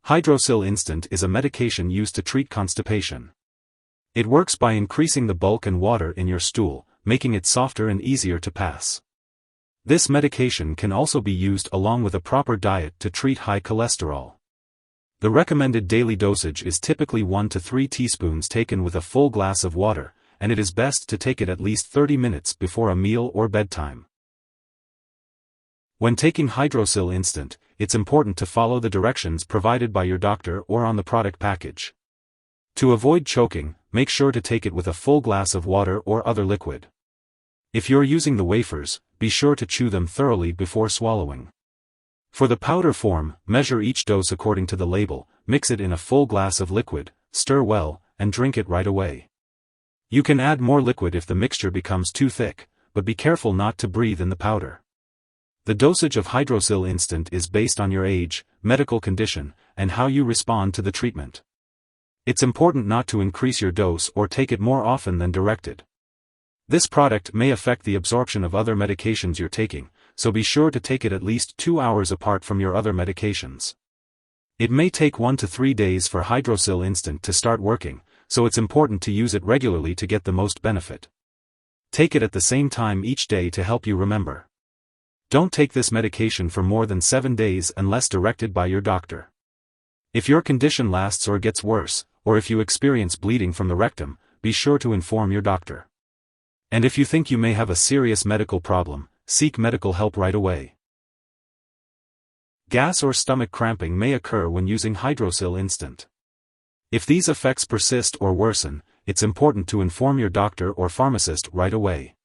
Hydrocil Instant is a medication used to treat constipation. It works by increasing the bulk and water in your stool, making it softer and easier to pass. This medication can also be used along with a proper diet to treat high cholesterol. The recommended daily dosage is typically 1 to 3 teaspoons taken with a full glass of water, and it is best to take it at least 30 minutes before a meal or bedtime. When taking Hydrocil Instant, it's important to follow the directions provided by your doctor or on the product package. To avoid choking, make sure to take it with a full glass of water or other liquid. If you're using the wafers, be sure to chew them thoroughly before swallowing. For the powder form, measure each dose according to the label, mix it in a full glass of liquid, stir well, and drink it right away. You can add more liquid if the mixture becomes too thick, but be careful not to breathe in the powder. The dosage of Hydrocil Instant is based on your age, medical condition, and how you respond to the treatment. It's important not to increase your dose or take it more often than directed. This product may affect the absorption of other medications you're taking, so be sure to take it at least 2 hours apart from your other medications. It may take 1 to 3 days for Hydrocil Instant to start working, so it's important to use it regularly to get the most benefit. Take it at the same time each day to help you remember. Don't take this medication for more than 7 days unless directed by your doctor. If your condition lasts or gets worse, or if you experience bleeding from the rectum, be sure to inform your doctor. And if you think you may have a serious medical problem, seek medical help right away. Gas or stomach cramping may occur when using Hydrocil Instant. If these effects persist or worsen, it's important to inform your doctor or pharmacist right away.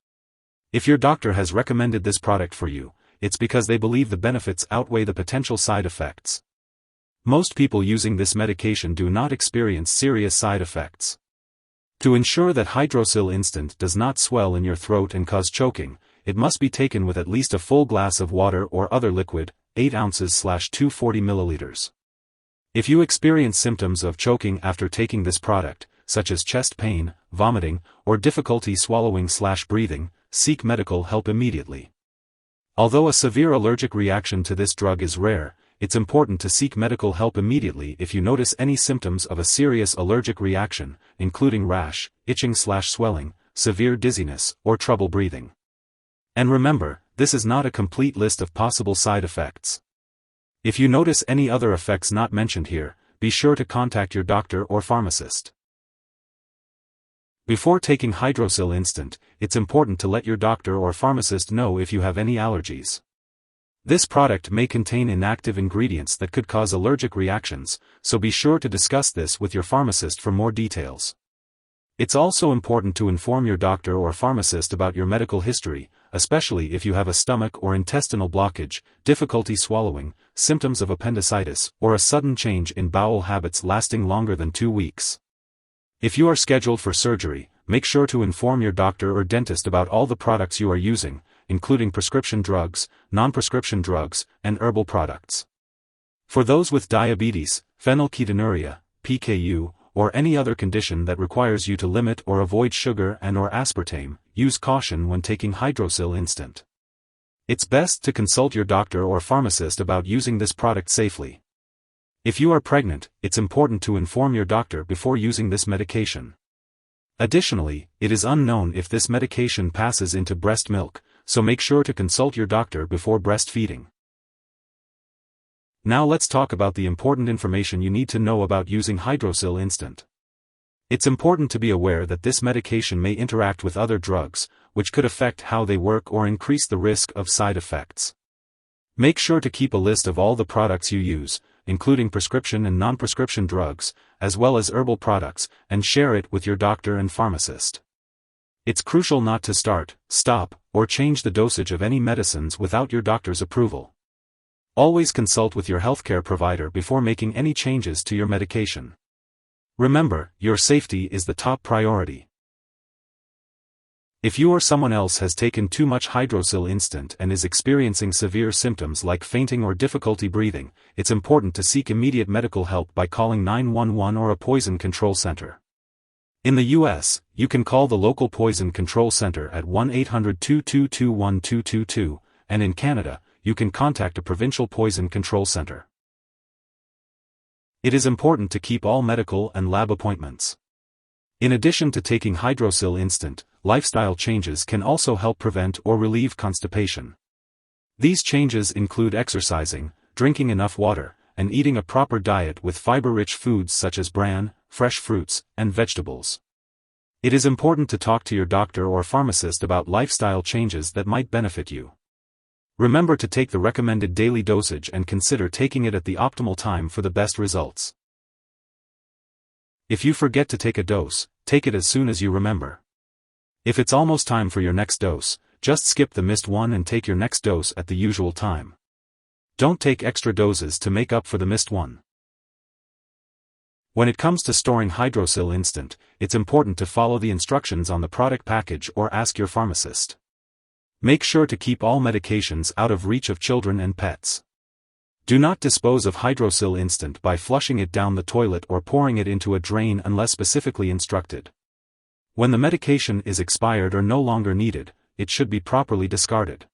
If your doctor has recommended this product for you, it's because they believe the benefits outweigh the potential side effects. Most people using this medication do not experience serious side effects. To ensure that Hydrocil Instant does not swell in your throat and cause choking, it must be taken with at least a full glass of water or other liquid, 8 ounces/240 milliliters. If you experience symptoms of choking after taking this product, such as chest pain, vomiting, or difficulty swallowing/breathing, seek medical help immediately. Although a severe allergic reaction to this drug is rare, it's important to seek medical help immediately if you notice any symptoms of a serious allergic reaction, including rash, itching/swelling, severe dizziness, or trouble breathing. And remember, this is not a complete list of possible side effects. If you notice any other effects not mentioned here, be sure to contact your doctor or pharmacist. Before taking Hydrocil Instant, it's important to let your doctor or pharmacist know if you have any allergies. This product may contain inactive ingredients that could cause allergic reactions, so be sure to discuss this with your pharmacist for more details. It's also important to inform your doctor or pharmacist about your medical history, especially if you have a stomach or intestinal blockage, difficulty swallowing, symptoms of appendicitis, or a sudden change in bowel habits lasting longer than 2 weeks. If you are scheduled for surgery, make sure to inform your doctor or dentist about all the products you are using, including prescription drugs, non-prescription drugs, and herbal products. For those with diabetes, phenylketonuria, PKU, or any other condition that requires you to limit or avoid sugar and/or aspartame, use caution when taking Hydrocil Instant. It's best to consult your doctor or pharmacist about using this product safely. If you are pregnant, it's important to inform your doctor before using this medication. Additionally, it is unknown if this medication passes into breast milk, so make sure to consult your doctor before breastfeeding. Now let's talk about the important information you need to know about using Hydrocil Instant. It's important to be aware that this medication may interact with other drugs, which could affect how they work or increase the risk of side effects. Make sure to keep a list of all the products you use, including prescription and non-prescription drugs, as well as herbal products, and share it with your doctor and pharmacist. It's crucial not to start, stop, or change the dosage of any medicines without your doctor's approval. Always consult with your healthcare provider before making any changes to your medication. Remember, your safety is the top priority. If you or someone else has taken too much Hydrocil Instant and is experiencing severe symptoms like fainting or difficulty breathing, it's important to seek immediate medical help by calling 911 or a poison control center. In the US, you can call the local poison control center at 1-800-222-1222, and in Canada, you can contact a provincial poison control center. It is important to keep all medical and lab appointments. In addition to taking Hydrocil Instant, lifestyle changes can also help prevent or relieve constipation. These changes include exercising, drinking enough water, and eating a proper diet with fiber-rich foods such as bran, fresh fruits, and vegetables. It is important to talk to your doctor or pharmacist about lifestyle changes that might benefit you. Remember to take the recommended daily dosage and consider taking it at the optimal time for the best results. If you forget to take a dose, take it as soon as you remember. If it's almost time for your next dose, just skip the missed one and take your next dose at the usual time. Don't take extra doses to make up for the missed one. When it comes to storing Hydrocil Instant, it's important to follow the instructions on the product package or ask your pharmacist. Make sure to keep all medications out of reach of children and pets. Do not dispose of Hydrocil Instant by flushing it down the toilet or pouring it into a drain unless specifically instructed. When the medication is expired or no longer needed, it should be properly discarded.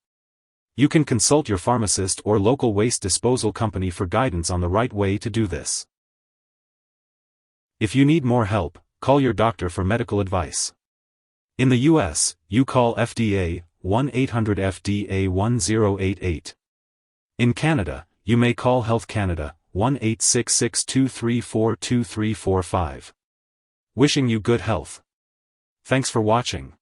You can consult your pharmacist or local waste disposal company for guidance on the right way to do this. If you need more help, call your doctor for medical advice. In the US, you call FDA 1-800-FDA-1088. In Canada, you may call Health Canada 1-866-234-2345. Wishing you good health. Thanks for watching.